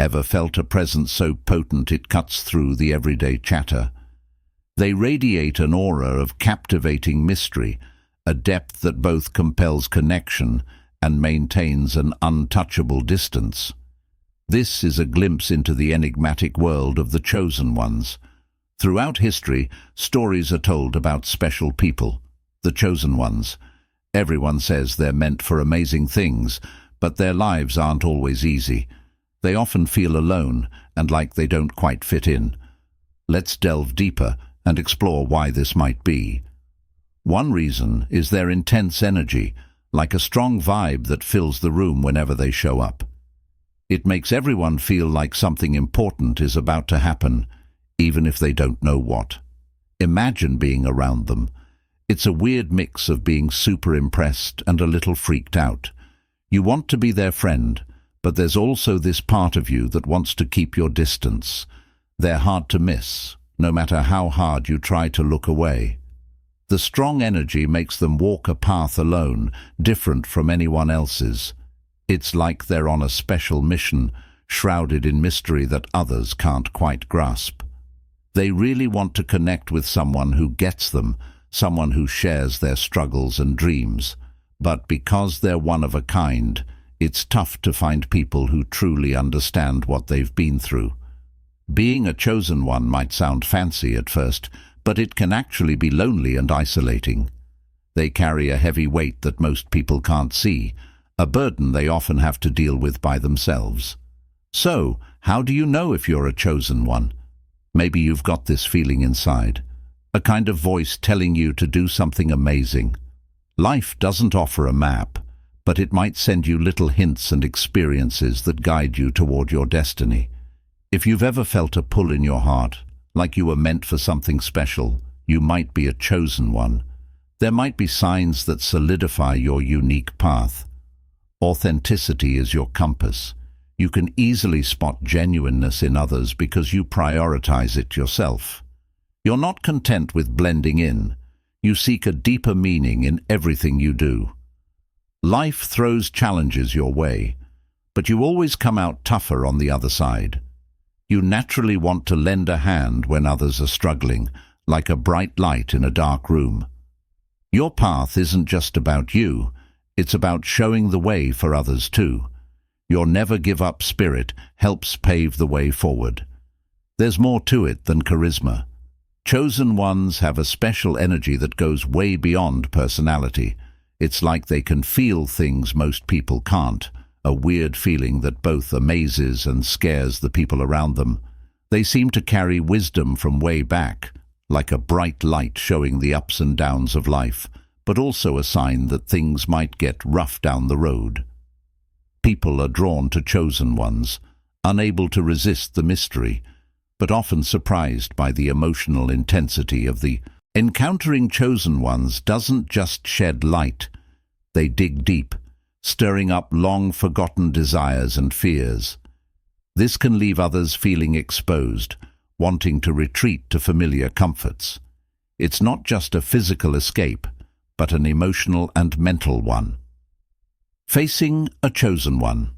Ever felt a presence so potent it cuts through the everyday chatter? They radiate an aura of captivating mystery, a depth that both compels connection and maintains an untouchable distance. This is a glimpse into the enigmatic world of the chosen ones. Throughout history, stories are told about special people, the chosen ones. Everyone says they're meant for amazing things, but their lives aren't always easy. They often feel alone and like they don't quite fit in. Let's delve deeper and explore why this might be. One reason is their intense energy, like a strong vibe that fills the room whenever they show up. It makes everyone feel like something important is about to happen, even if they don't know what. Imagine being around them. It's a weird mix of being super impressed and a little freaked out. You want to be their friend, but there's also this part of you that wants to keep your distance. They're hard to miss, no matter how hard you try to look away. The strong energy makes them walk a path alone, different from anyone else's. It's like they're on a special mission, shrouded in mystery that others can't quite grasp. They really want to connect with someone who gets them, someone who shares their struggles and dreams. But because they're one of a kind, it's tough to find people who truly understand what they've been through. Being a chosen one might sound fancy at first, but it can actually be lonely and isolating. They carry a heavy weight that most people can't see, a burden they often have to deal with by themselves. So, how do you know if you're a chosen one? Maybe you've got this feeling inside, a kind of voice telling you to do something amazing. Life doesn't offer a map, but it might send you little hints and experiences that guide you toward your destiny. If you've ever felt a pull in your heart, like you were meant for something special, you might be a chosen one. There might be signs that solidify your unique path. Authenticity is your compass. You can easily spot genuineness in others because you prioritize it yourself. You're not content with blending in. You seek a deeper meaning in everything you do. Life throws challenges your way, but you always come out tougher on the other side. You naturally want to lend a hand when others are struggling, like a bright light in a dark room. Your path isn't just about you, it's about showing the way for others too. Your never-give-up spirit helps pave the way forward. There's more to it than charisma. Chosen ones have a special energy that goes way beyond personality. It's like they can feel things most people can't, a weird feeling that both amazes and scares the people around them. They seem to carry wisdom from way back, like a bright light showing the ups and downs of life, but also a sign that things might get rough down the road. People are drawn to chosen ones, unable to resist the mystery, but often surprised by the emotional intensity of the encountering chosen ones doesn't just shed light. They dig deep, stirring up long-forgotten desires and fears. This can leave others feeling exposed, wanting to retreat to familiar comforts. It's not just a physical escape, but an emotional and mental one. Facing a chosen one.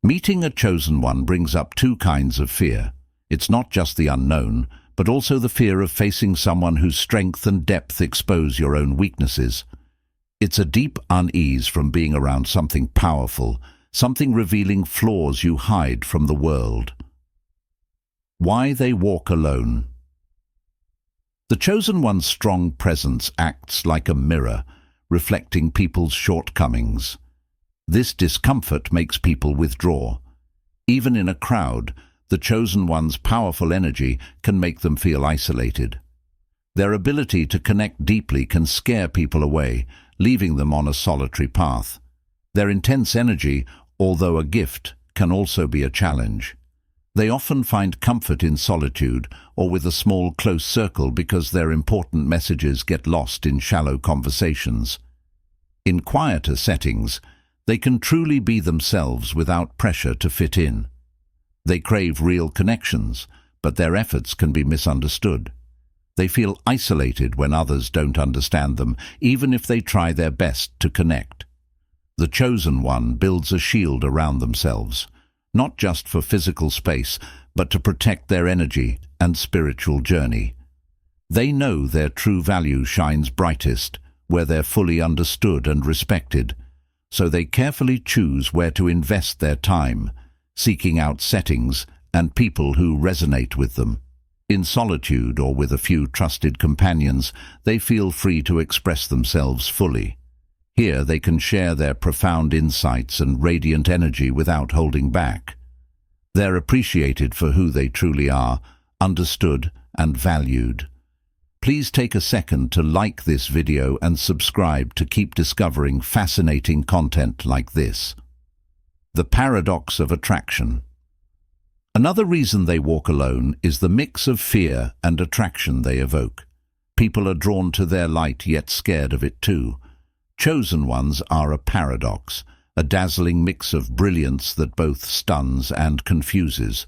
Meeting a chosen one brings up two kinds of fear. It's not just the unknown, but also the fear of facing someone whose strength and depth expose your own weaknesses. It's a deep unease from being around something powerful, something revealing flaws you hide from the world. Why they walk alone. The chosen one's strong presence acts like a mirror, reflecting people's shortcomings. This discomfort makes people withdraw. Even in a crowd, the chosen one's powerful energy can make them feel isolated. Their ability to connect deeply can scare people away, leaving them on a solitary path. Their intense energy, although a gift, can also be a challenge. They often find comfort in solitude or with a small, close circle because their important messages get lost in shallow conversations. In quieter settings, they can truly be themselves without pressure to fit in. They crave real connections, but their efforts can be misunderstood. They feel isolated when others don't understand them, even if they try their best to connect. The chosen one builds a shield around themselves. not just for physical space, but to protect their energy and spiritual journey. They know their true value shines brightest where they're fully understood and respected, so they carefully choose where to invest their time, seeking out settings and people who resonate with them. In solitude or with a few trusted companions, they feel free to express themselves fully. Here they can share their profound insights and radiant energy without holding back. They're appreciated for who they truly are, understood and valued. Please take a second to like this video and subscribe to keep discovering fascinating content like this. The paradox of attraction. Another reason they walk alone is the mix of fear and attraction they evoke. People are drawn to their light yet scared of it too. Chosen ones are a paradox, a dazzling mix of brilliance that both stuns and confuses.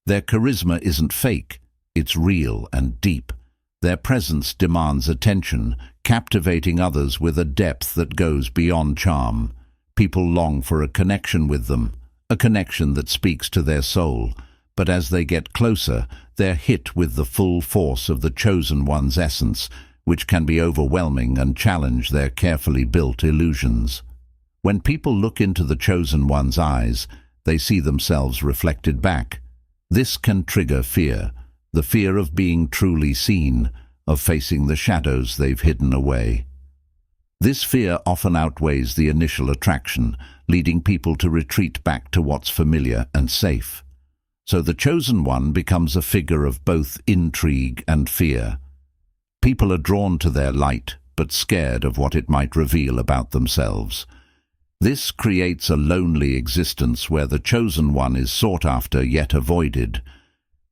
Their charisma isn't fake, it's real and deep. Their presence demands attention, captivating others with a depth that goes beyond charm. People long for a connection with them, a connection that speaks to their soul. But as they get closer, they're hit with the full force of the chosen one's essence, which can be overwhelming and challenge their carefully built illusions. When people look into the chosen one's eyes, they see themselves reflected back. This can trigger fear, the fear of being truly seen, of facing the shadows they've hidden away. This fear often outweighs the initial attraction, leading people to retreat back to what's familiar and safe. So the chosen one becomes a figure of both intrigue and fear. People are drawn to their light, but scared of what it might reveal about themselves. This creates a lonely existence where the chosen one is sought after yet avoided.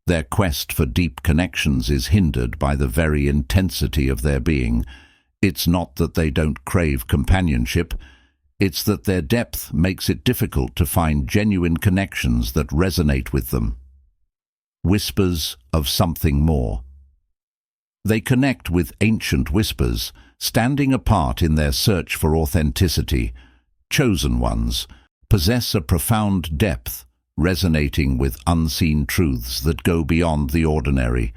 Their quest for deep connections is hindered by the very intensity of their being. It's not that they don't crave companionship, it's that their depth makes it difficult to find genuine connections that resonate with them. Whispers of something more. They connect with ancient whispers, standing apart in their search for authenticity. Chosen ones possess a profound depth, resonating with unseen truths that go beyond the ordinary.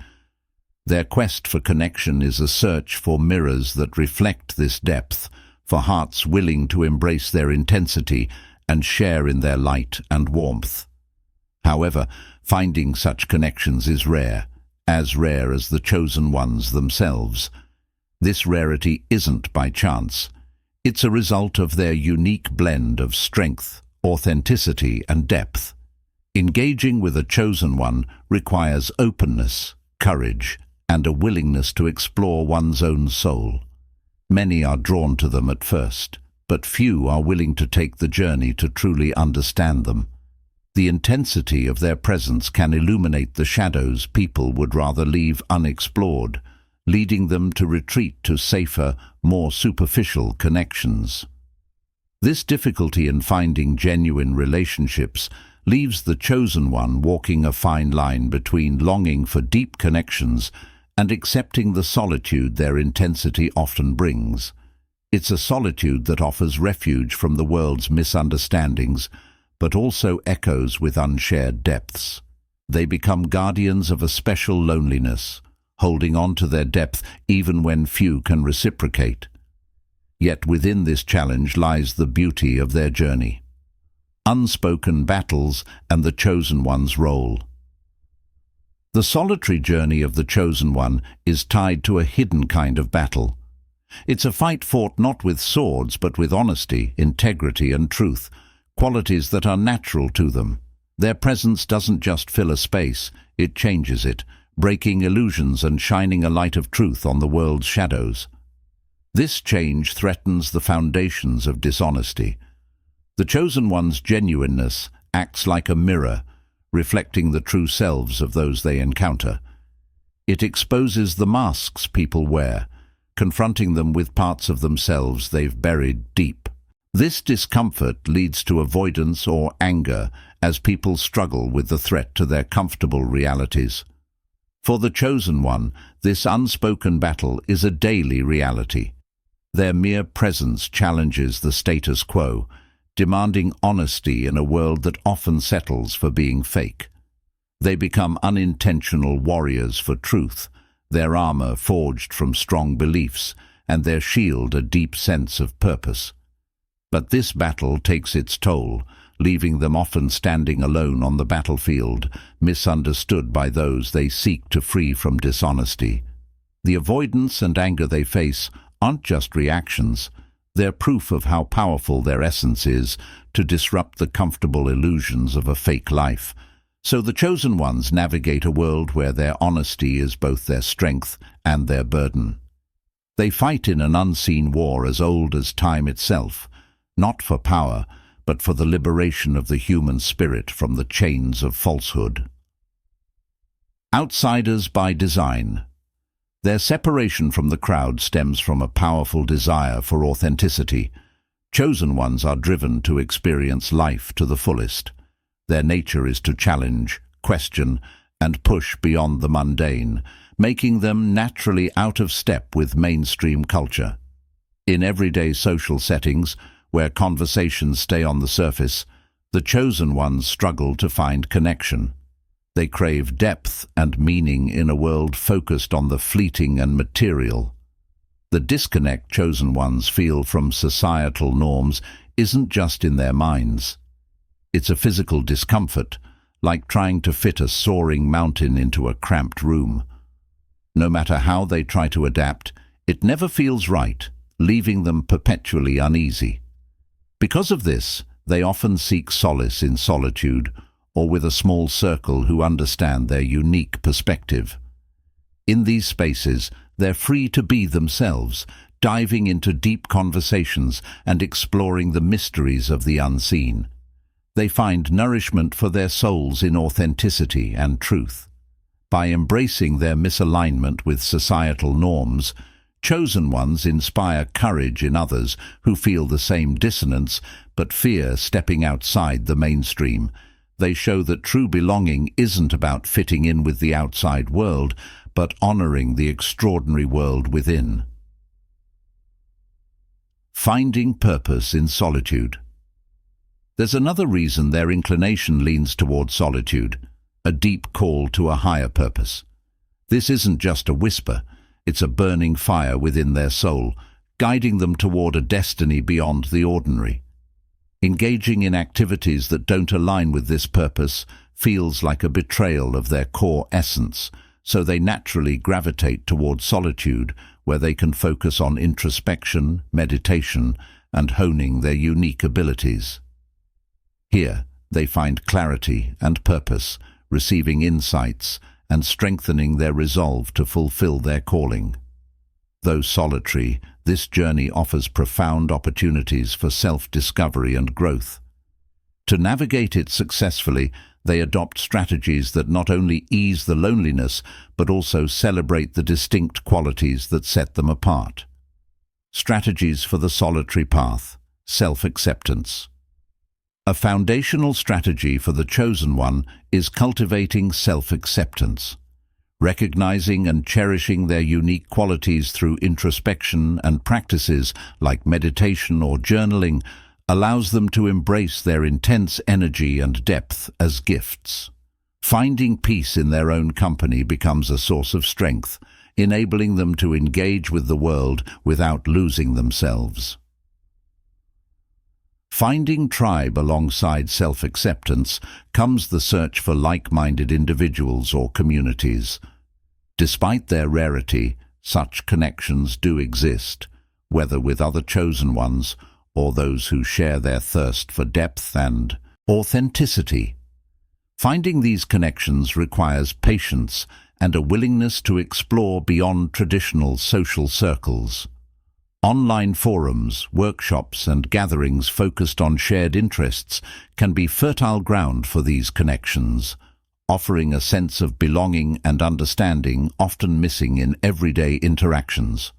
Their quest for connection is a search for mirrors that reflect this depth, for hearts willing to embrace their intensity and share in their light and warmth. However, finding such connections is rare as the chosen ones themselves. This rarity isn't by chance. It's a result of their unique blend of strength, authenticity, and depth. Engaging with a chosen one requires openness, courage, and a willingness to explore one's own soul. Many are drawn to them at first, but few are willing to take the journey to truly understand them. The intensity of their presence can illuminate the shadows people would rather leave unexplored, leading them to retreat to safer, more superficial connections. This difficulty in finding genuine relationships leaves the chosen one walking a fine line between longing for deep connections and accepting the solitude their intensity often brings. It's a solitude that offers refuge from the world's misunderstandings, but also echoes with unshared depths. They become guardians of a special loneliness, holding on to their depth even when few can reciprocate. Yet within this challenge lies the beauty of their journey. Unspoken battles and the chosen one's role. The solitary journey of the chosen one is tied to a hidden kind of battle. It's a fight fought not with swords but with honesty, integrity, and truth, qualities that are natural to them. Their presence doesn't just fill a space, it changes it, breaking illusions and shining a light of truth on the world's shadows. This change threatens the foundations of dishonesty. The chosen one's genuineness acts like a mirror, reflecting the true selves of those they encounter. It exposes the masks people wear, confronting them with parts of themselves they've buried deep. This discomfort leads to avoidance or anger as people struggle with the threat to their comfortable realities. For the chosen one, this unspoken battle is a daily reality. Their mere presence challenges the status quo, demanding honesty in a world that often settles for being fake. They become unintentional warriors for truth, their armor forged from strong beliefs, and their shield a deep sense of purpose. But this battle takes its toll, leaving them often standing alone on the battlefield, misunderstood by those they seek to free from dishonesty. The avoidance and anger they face aren't just reactions, they're proof of how powerful their essence is to disrupt the comfortable illusions of a fake life. So the chosen ones navigate a world where their honesty is both their strength and their burden. They fight in an unseen war as old as time itself, not for power, but for the liberation of the human spirit from the chains of falsehood. Outsiders by design. Their separation from the crowd stems from a powerful desire for authenticity. Chosen ones are driven to experience life to the fullest. Their nature is to challenge, question, and push beyond the mundane, making them naturally out of step with mainstream culture. In everyday social settings, where conversations stay on the surface, the chosen ones struggle to find connection. They crave depth and meaning in a world focused on the fleeting and material. The disconnect chosen ones feel from societal norms isn't just in their minds. It's a physical discomfort, like trying to fit a soaring mountain into a cramped room. No matter how they try to adapt, it never feels right, leaving them perpetually uneasy. Because of this, they often seek solace in solitude, or with a small circle who understand their unique perspective. In these spaces, they're free to be themselves, diving into deep conversations and exploring the mysteries of the unseen. They find nourishment for their souls in authenticity and truth. By embracing their misalignment with societal norms, chosen ones inspire courage in others who feel the same dissonance but fear stepping outside the mainstream. They show that true belonging isn't about fitting in with the outside world, but honoring the extraordinary world within. Finding purpose in solitude. There's another reason their inclination leans toward solitude, a deep call to a higher purpose. This isn't just a whisper, it's a burning fire within their soul, guiding them toward a destiny beyond the ordinary. Engaging in activities that don't align with this purpose feels like a betrayal of their core essence, so they naturally gravitate toward solitude, where they can focus on introspection, meditation, and honing their unique abilities. Here, they find clarity and purpose, receiving insights, and strengthening their resolve to fulfill their calling. Though solitary, this journey offers profound opportunities for self-discovery and growth. To navigate it successfully, they adopt strategies that not only ease the loneliness, but also celebrate the distinct qualities that set them apart. Strategies for the solitary path. Self-acceptance. A foundational strategy for the chosen one is cultivating self-acceptance. Recognizing and cherishing their unique qualities through introspection and practices like meditation or journaling allows them to embrace their intense energy and depth as gifts. Finding peace in their own company becomes a source of strength, enabling them to engage with the world without losing themselves. Finding tribe alongside self-acceptance comes the search for like-minded individuals or communities. Despite their rarity, such connections do exist, whether with other chosen ones or those who share their thirst for depth and authenticity. Finding these connections requires patience and a willingness to explore beyond traditional social circles. Online forums, workshops, and gatherings focused on shared interests can be fertile ground for these connections, offering a sense of belonging and understanding often missing in everyday interactions.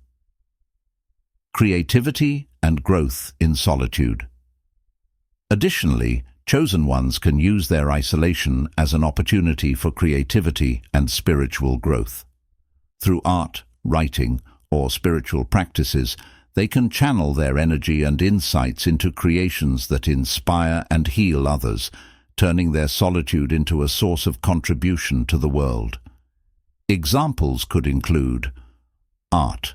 Creativity and growth in solitude. Additionally, chosen ones can use their isolation as an opportunity for creativity and spiritual growth. Through art, writing, or spiritual practices, They can channel their energy and insights into creations that inspire and heal others, turning their solitude into a source of contribution to the world. Examples could include art.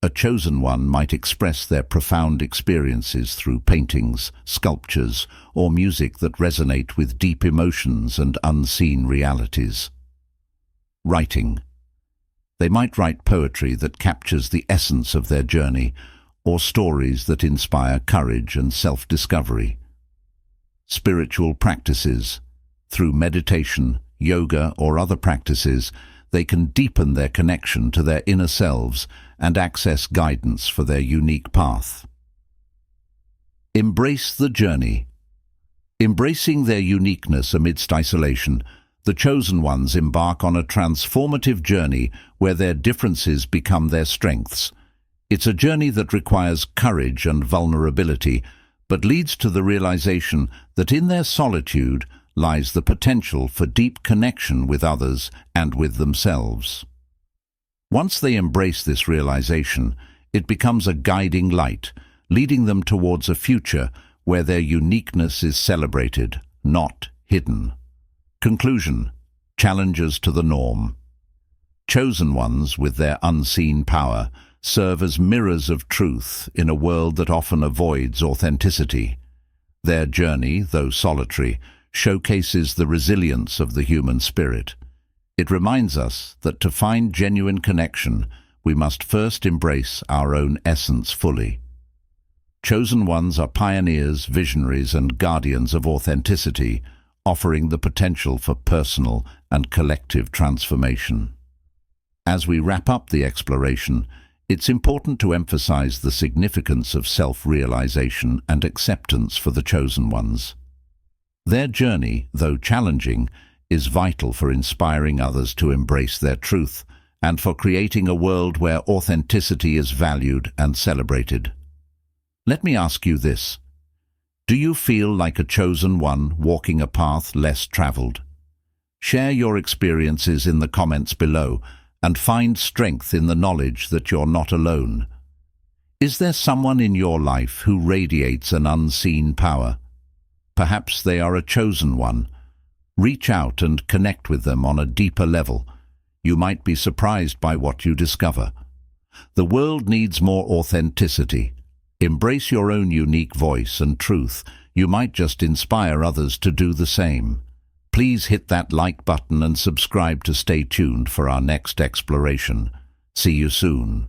A chosen one might express their profound experiences through paintings, sculptures, or music that resonate with deep emotions and unseen realities. Writing. They might write poetry that captures the essence of their journey, or stories that inspire courage and self-discovery. Spiritual practices. Through meditation, yoga, or other practices, they can deepen their connection to their inner selves and access guidance for their unique path. Embrace the journey. Embracing their uniqueness amidst isolation, the chosen ones embark on a transformative journey where their differences become their strengths. It's a journey that requires courage and vulnerability, but leads to the realization that in their solitude lies the potential for deep connection with others and with themselves. Once they embrace this realization, it becomes a guiding light, leading them towards a future where their uniqueness is celebrated, not hidden. Conclusion: challenges to the norm. Chosen ones, with their unseen power, serve as mirrors of truth in a world that often avoids authenticity. Their journey, though solitary, showcases the resilience of the human spirit. It reminds us that to find genuine connection, we must first embrace our own essence fully. Chosen ones are pioneers, visionaries, and guardians of authenticity, offering the potential for personal and collective transformation. As we wrap up the exploration, it's important to emphasize the significance of self-realization and acceptance for the chosen ones. Their journey, though challenging, is vital for inspiring others to embrace their truth and for creating a world where authenticity is valued and celebrated. Let me ask you this: do you feel like a chosen one walking a path less traveled? Share your experiences in the comments below and find strength in the knowledge that you're not alone. Is there someone in your life who radiates an unseen power? Perhaps they are a chosen one. Reach out and connect with them on a deeper level. You might be surprised by what you discover. The world needs more authenticity. Embrace your own unique voice and truth. You might just inspire others to do the same. Please hit that like button and subscribe to stay tuned for our next exploration. See you soon.